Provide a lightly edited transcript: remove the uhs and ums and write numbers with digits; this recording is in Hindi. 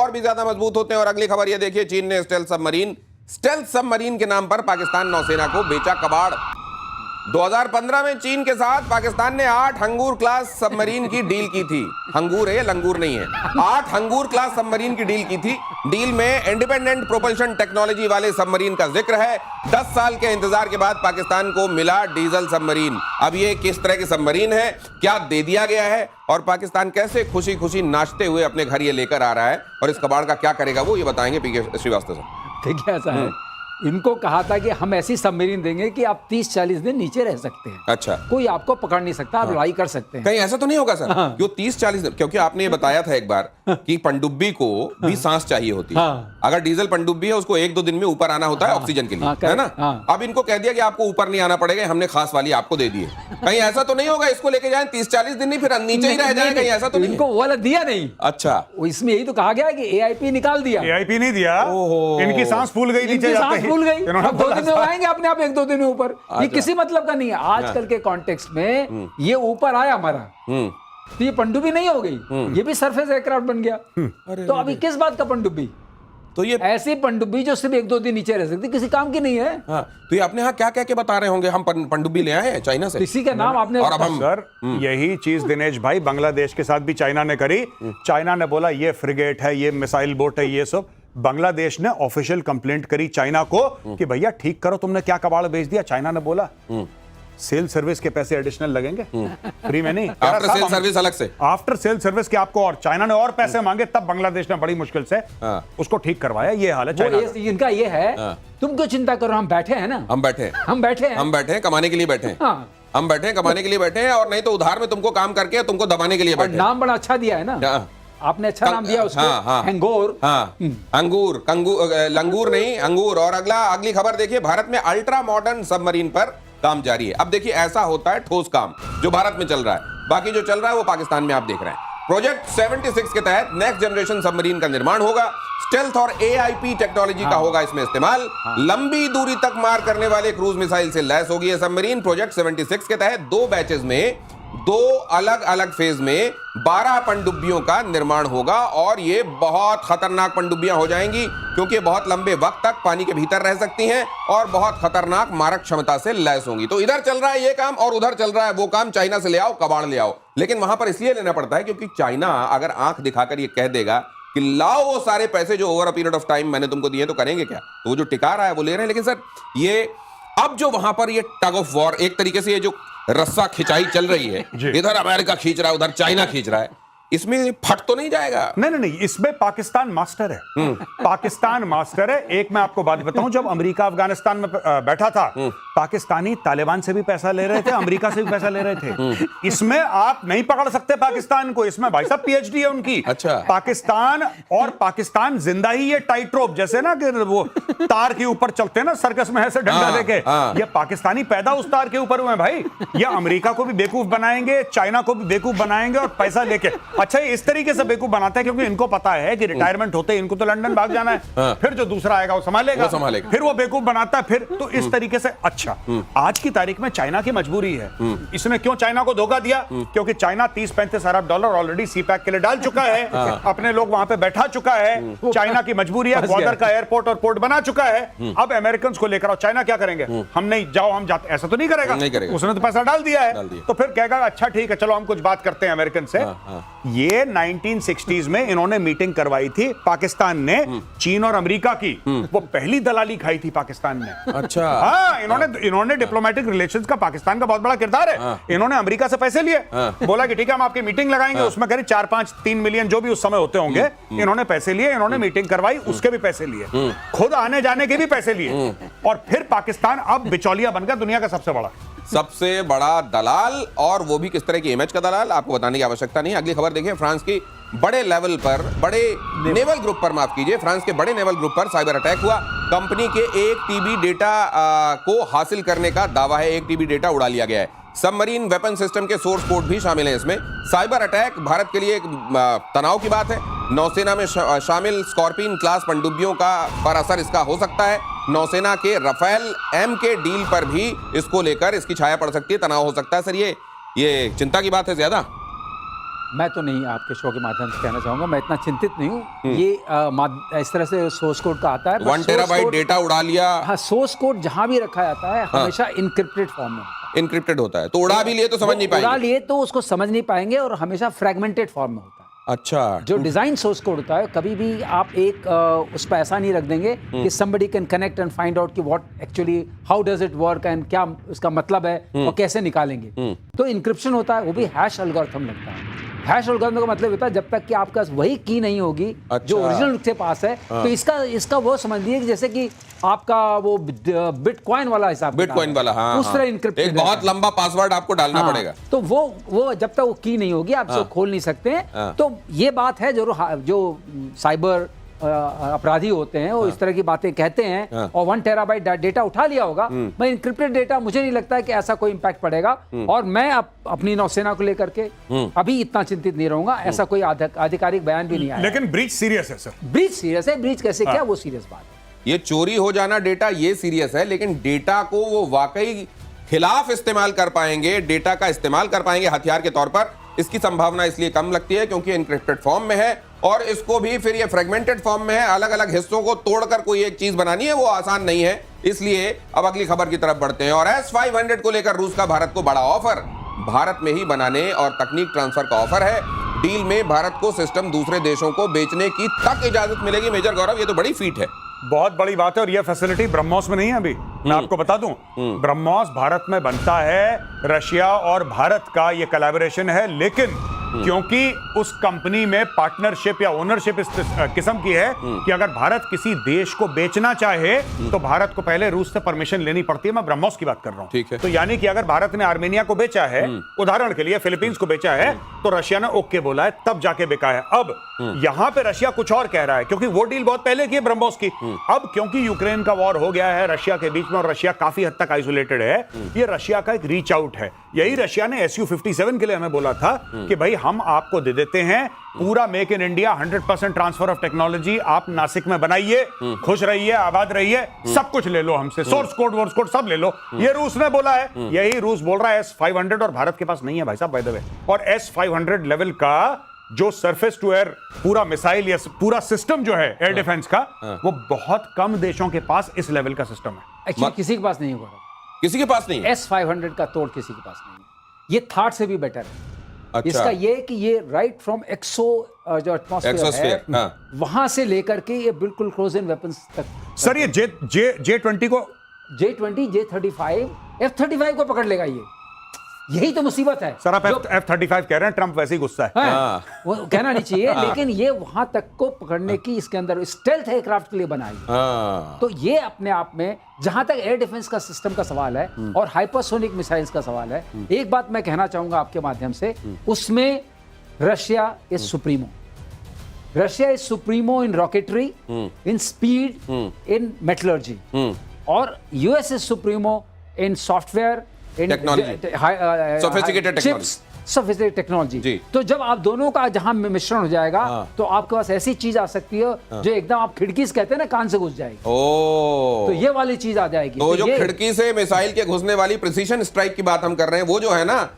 और भी ज्यादा मजबूत होते हैं। और अगली खबर ये देखिए, चीन ने स्टेल्थ सबमरीन के नाम पर पाकिस्तान नौसेना को बेचा कबाड़। 2015 में चीन के साथ पाकिस्तान ने 8 हंगूर क्लास सबमरीन की डील की थी। हंगूर है, लंगूर नहीं है। 8 हंगूर क्लास सबमरीन की डील की थी। डील में इंडिपेंडेंट प्रोपल्शन टेक्नोलॉजी वाले सबमरीन का जिक्र है। 10 साल के इंतजार के बाद पाकिस्तान को मिला डीजल सबमरीन। अब ये किस तरह की सबमरीन है, क्या दे दिया गया है, और पाकिस्तान कैसे खुशी खुशी नाचते हुए अपने घर ये लेकर आ रहा है, और इस कबाड़ का क्या करेगा वो ये बताएंगे पीके श्रीवास्तव साहब। देखिए, ऐसा है, इनको कहा था कि हम ऐसी सबमरीन देंगे कि आप 30-40 दिन नीचे रह सकते हैं। अच्छा, कोई आपको पकड़ नहीं सकता, आप लड़ाई कर सकते हैं। कहीं ऐसा तो नहीं होगा सर कि 30-40 दिन, क्योंकि आपने ये बताया था एक बार कि पनडुब्बी को भी सांस चाहिए होती है। अगर डीजल पनडुब्बी है उसको 1-2 दिन में ऊपर आना होता है ऑक्सीजन के लिए, है ना। अब इनको कह दिया कि आपको ऊपर नहीं आना पड़ेगा, हमने खास वाली आपको दे दी है। कहीं ऐसा तो नहीं होगा इसको लेके जाए 30-40 दिन नहीं, फिर नीचे ही रह जाए, कहीं ऐसा तो नहीं? इनको वो वाला दिया नहीं। अच्छा, इसमें यही तो कहा गया कि एआईपी निकाल दिया। एआईपी नहीं दिया, इनकी सांस फूल गई, नीचे जाते ही फूल गई। 2 दिन में आएंगे अपने आप, 1-2 दिन में ऊपर। ये किसी मतलब का नहीं है। आजकल के कॉन्टेक्स्ट में ये ऊपर आया हमारा, तो ये पनडुब्बी नहीं हो गई, ये भी सरफेस एयरक्राफ्ट बन गया। तो अभी किस बात का पनडुब्बी? तो ये ऐसी पनडुब्बी जो सिर्फ 1-2 दिन नीचे रह सकती, किसी काम की नहीं है। तो ये अपने यहाँ क्या कह के बता रहे होंगे, हम पनडुब्बी ले आए हैं चाइना से, इसी का नाम आपने। और अब हम सर यही चीज दिनेश भाई बांग्लादेश के साथ भी चाइना ने करी। चाइना ने बोला ये फ्रिगेट है, ये मिसाइल बोट है, ये सब। बांग्लादेश ने ऑफिशियल कंप्लेंट करी चाइना को कि भैया ठीक करो, तुमने क्या कबाड़ भेज दिया। चाइना ने बोला सेल सर्विस के पैसे एडिशनल लगेंगे, फ्री में नहीं। आफ्टर सेल सर्विस अलग से, आफ्टर सेल सर्विस के आपको, और चाइना ने और पैसे मांगे, तब बांग्लादेश ने बड़ी मुश्किल से उसको ठीक करवाया। ये हाल है चाइना का। इनका ये है, तुम क्यों चिंता करो, हम बैठे हैं ना। हम बैठे हैं कमाने के लिए बैठे हैं। हम बैठे हैं कमाने के लिए बैठे हैं, और नहीं तो उधार में तुमको काम करके तुमको दबाने के लिए बैठे हैं। नाम बड़ा अच्छा दिया है ना आपने, अच्छा नाम दिया उसको, हैंगोर। अंगूर, लंगूर नहीं, अंगूर। और अगली खबर देखिए, भारत में अल्ट्रा मॉडर्न सबमरीन पर काम जारी है। अब देखिए, ऐसा होता है ठोस काम जो भारत में चल रहा है, बाकी जो चल रहा है वो पाकिस्तान में आप देख रहे हैं। प्रोजेक्ट 76 के तहत नेक्स्ट जनरेशन सबमरीन का निर्माण होगा। स्टेल्थ और एआईपी टेक्नोलॉजी का होगा इसमें इस्तेमाल। लंबी दूरी तक मार करने वाले क्रूज मिसाइल से लैस होगी यह सबमरीन। प्रोजेक्ट 76 के तहत 2 बैचेस में 2 अलग अलग फेज में 12 पनडुब्बियों का निर्माण होगा, और ये बहुत खतरनाक पनडुब्बियां हो जाएंगी, क्योंकि बहुत लंबे वक्त तक पानी के भीतर रह सकती हैं और बहुत खतरनाक मारक क्षमता से लैस होंगी। तो इधर चल रहा है ये काम, और उधर चल रहा है वो काम, चाइना से ले आओ, कबाड़ ले आओ। लेकिन वहां पर इसलिए लेना पड़ता है क्योंकि चाइना अगर आंख दिखाकर ये कह देगा कि लाओ वो सारे पैसे जो over a period of time मैंने तुमको दिए, तो करेंगे क्या? तो वो जो टिका रहा है वो ले रहे हैं। लेकिन सर, ये अब जो वहां पर ये टग ऑफ वॉर, एक तरीके से ये जो रस्सा खिंचाई चल रही है, इधर अमेरिका खींच रहा है, उधर चाइना खींच रहा है, इसमें फट तो नहीं जाएगा? नहीं, इसमें पाकिस्तान मास्टर है। पाकिस्तान मास्टर है। एक मैं आपको बात बताऊं, जब अमेरिका अफगानिस्तान में बैठा था, पाकिस्तानी तालिबान से भी पैसा ले रहे थे, अमेरिका से भी पैसा ले रहे थे। इसमें आप नहीं पकड़ सकते पाकिस्तान को। इसमें भाई साहब पीएचडी है उनकी। अच्छा। पाकिस्तान जिंदा ही ये टाइट रोप, जैसे ना कि वो तार के ऊपर चलते हैं ना सर्कस में, ऐसे डंडा लेके, ये पाकिस्तानी पैदा उस तार के ऊपर हुए भाई। ये अमेरिका को भी बेवकूफ बनाएंगे, चाइना को भी बेवकूफ बनाएंगे, और पैसा लेके। अच्छा, इस तरीके से बेवकूफ बनाता है क्योंकि इनको पता है कि रिटायरमेंट होते इनको तो लंदन भाग जाना है, फिर जो दूसरा आएगा वो संभालेगा, फिर वो बेवकूफ बनाता है, फिर तो इस तरीके से। अच्छा, आज की तारीख में चाइना की मजबूरी है। इसने क्यों चाइना को धोखा दिया? क्योंकि चाइना 30-35 अरब डॉलर ऑलरेडी सीपैक के लिए डाल चुका है, अपने लोग वहां पे बैठा चुका है। चाइना की मजबूरी है, ग्वादर का एयरपोर्ट और पोर्ट बना चुका है। अब अमेरिकन को लेकर आओ, चाइना क्या करेंगे? हम नहीं, जाओ हम जाते, ऐसा तो नहीं करेगा। उसने तो पैसा डाल दिया है, तो फिर कहेगा अच्छा ठीक है चलो हम कुछ बात करते हैं अमेरिकन से। ये 1960s में इन्होंने मीटिंग करवाई थी पाकिस्तान ने, चीन और अमेरिका की। वो पहली दलाली खाई थी पाकिस्तान ने। अच्छा। हाँ, इन्होंने डिप्लोमेटिक रिलेशंस का पाकिस्तान का बहुत बड़ा किरदार है। इन्होंने अमेरिका से पैसे लिए, बोला कि ठीक है हम आपकी मीटिंग लगाएंगे, उसमें करीब 4-5-3 मिलियन जो भी उस समय होते होंगे, इन्होंने पैसे लिए, इन्होंने मीटिंग करवाई, उसके भी पैसे लिए, खुद आने जाने के भी पैसे लिए, और फिर पाकिस्तान अब बिचौलिया बन गया दुनिया का सबसे बड़ा दलाल। और वो भी किस तरह की इमेज का दलाल, आपको बताने की आवश्यकता नहीं। अगली खबर देखिए, फ्रांस की बड़े लेवल पर, बड़े नेवल ग्रुप पर, माफ कीजिए, फ्रांस के बड़े नेवल ग्रुप पर साइबर अटैक हुआ। कंपनी के 1 TB डेटा को हासिल करने का दावा है। 1 TB डेटा उड़ा लिया गया है। सबमरीन वेपन सिस्टम के सोर्स कोड भी शामिल हैं इसमें। साइबर अटैक भारत के लिए एक तनाव की बात है। नौसेना में शामिल स्कॉर्पियन क्लास पनडुब्बियों का पर असर इसका हो सकता है। नौसेना के राफेल M के डील पर भी इसको लेकर इसकी छाया पड़ सकती है, तनाव हो सकता है। सर, ये चिंता की बात है ज्यादा? मैं तो नहीं आपके शो के माध्यम से कहना चाहूंगा, मैं इतना चिंतित नहीं हूँ। ये इस तरह से सोर्स कोड का आता है, 1 टेराबाइट डेटा उड़ा लिया। हाँ, सोर्स कोड जहां भी रखा जाता है हमेशा इनक्रिप्टेड फॉर्म में होता है। इनक्रिप्टेड होता है, तो उड़ा भी लिए तो समझ नहीं पाएंगे। उड़ा लिए तो उसको समझ नहीं पाएंगे, और हमेशा फ्रेगमेंटेड फॉर्म में होता है। अच्छा, जो डिजाइन सोर्स कोड होता है, कभी भी आप एक उस पर ऐसा नहीं रख देंगे कि somebody can connect and find out कि what actually how does it work and क्या उसका मतलब है और कैसे निकालेंगे। तो इंक्रिप्शन होता है, वो भी हैश एल्गोरिथम लगता है। हैश एल्गोरिथम का मतलब होता है जब तक कि आपका वही की नहीं होगी जो ओरिजिनल के पास है। तो इसका वो समझ लीजिए जैसे कि आपका वो बिटकॉइन वाला हिसाब, बिटकॉइन वाला, हाँ, उस तरह इनक्रिप्टेड एक बहुत लंबा पासवर्ड आपको डालना पड़ेगा। तो वो जब तक वो की नहीं होगी आप इसको खोल नहीं सकते हैं। तो ये बात है जो साइबर अपराधी होते हैं वो इस तरह की बातें कहते हैं, और 1 टेराबाइट डेटा उठा लिया होगा। मैं इनक्रिप्टेड डेटा, मुझे नहीं लगता है कि ऐसा कोई इंपैक्ट पड़ेगा, और मैं अपनी नौसेना को लेकर के अभी इतना चिंतित नहीं रहूंगा। ऐसा कोई आधिकारिक बयान भी नहीं आया। लेकिन ब्रीच सीरियस है सर। ब्रीच सीरियस है, ब्रीच कैसे क्या, वो सीरियस बात है। ये चोरी हो जाना डेटा ये सीरियस है, लेकिन डेटा को वो वाकई खिलाफ इस्तेमाल कर पाएंगे, डेटा का इस्तेमाल कर पाएंगे हथियार के तौर पर, इसकी संभावना इसलिए कम लगती है क्योंकि इनक्रिप्टेड फॉर्म में है, और इसको भी फिर ये फ्रेगमेंटेड फॉर्म में है। अलग अलग हिस्सों को तोड़कर कोई एक चीज बनानी है वो आसान नहीं है। इसलिए अब अगली खबर की तरफ बढ़ते हैं, और S-500 को लेकर रूस का भारत को बड़ा ऑफर। भारत में ही बनाने और तकनीक ट्रांसफर का ऑफर है। डील में भारत को सिस्टम दूसरे देशों को बेचने की तक इजाजत मिलेगी। मेजर गौरव, ये तो बड़ी फीट है, बहुत बड़ी बात है, और यह फैसिलिटी ब्रह्मोस में नहीं है। अभी मैं आपको बता दूं, ब्रह्मोस भारत में बनता है, रशिया और भारत का यह कोलैबोरेशन है, लेकिन क्योंकि उस कंपनी में पार्टनरशिप या ओनरशिप इस किस्म की है कि अगर भारत किसी देश को बेचना चाहे तो भारत को पहले रूस से परमिशन लेनी पड़ती है। मैं ब्रह्मोस की बात कर रहा हूं। ठीक है। तो यानी कि अगर भारत ने आर्मेनिया को बेचा है, उदाहरण के लिए फिलीपींस को बेचा है, तो रशिया ने ओके बोला है, तब जाके बिका है। अब यहां पे रशिया कुछ और कह रहा है, क्योंकि वो डील बहुत पहले की है ब्रह्मोस की। अब क्योंकि यूक्रेन का वॉर हो गया है रशिया के बीच में, और रशिया काफी हद तक आइसोलेटेड है, ये रशिया का एक रीच आउट है। यही रशिया ने Su-57 के लिए हमें बोला था कि भाई हम आपको दे देते हैं पूरा make in India, 100% transfer of technology, आप नासिक में बनाइए, खुश रहिए, आबाद रहिए, सब कुछ ले लो हमसे, सोर्स कोड वोर्स कोड सब ले लो। ये रूस ने बोला है, यही रूस बोल रहा है S-500, और भारत के पास नहीं है भाई साहब, बाय द वे। और S-500 लेवल का जो सरफेस टू एयर पूरा मिसाइल या पूरा सिस्टम जो है एयर डिफेंस का, वो बहुत कम देशों के पास इस लेवल का सिस्टम है। एक्चुअली किसी के पास नहीं होगा, किसी के पास नहीं है। S-500 का तोड़ किसी के पास नहीं है। ये थाट से भी बेटर है। अच्छा। इसका ये कि ये राइट फ्रॉम जो एटमॉस्फेयर है, हाँ। वहां से लेकर के ये बिल्कुल क्लोज इन वेपन्स तक। सर ये J-20 को, J-20, J-35, F-35 को पकड़ लेगा ये। यही तो मुसीबत है। सर आप F-35 कह रहे हैं, ट्रंप वैसे ही गुस्सा है। हाँ, वो कहना नहीं चाहिए, लेकिन ये वहां तक को पकड़ने की इसके अंदर स्टेल्थ एयरक्राफ्ट के लिए बनाई है। तो ये अपने आप में, जहां तक एयर डिफेंस का सिस्टम का सवाल है और हाइपरसोनिक मिसाइल्स का सवाल है, एक बात मैं कहना चाहूंगा आपके माध्यम से, उसमें Russia is supremo. Russia is supremo in rocketry, in speed, in metallurgy, और US is supremo in software, sophisticated technology. तो जब आप दोनों का जहां मिश्रण हो जाएगा, तो आपके पास ऐसी चीज आ सकती है जो एकदम आप खिड़की से कहते हैं ना, कान से घुस जाएगी। तो ये वाली चीज आ जाएगी। तो जो खिड़की से मिसाइल के घुसने वाली प्रिसीशन स्ट्राइक की बात हम कर रहे हैं, वो जो है ना,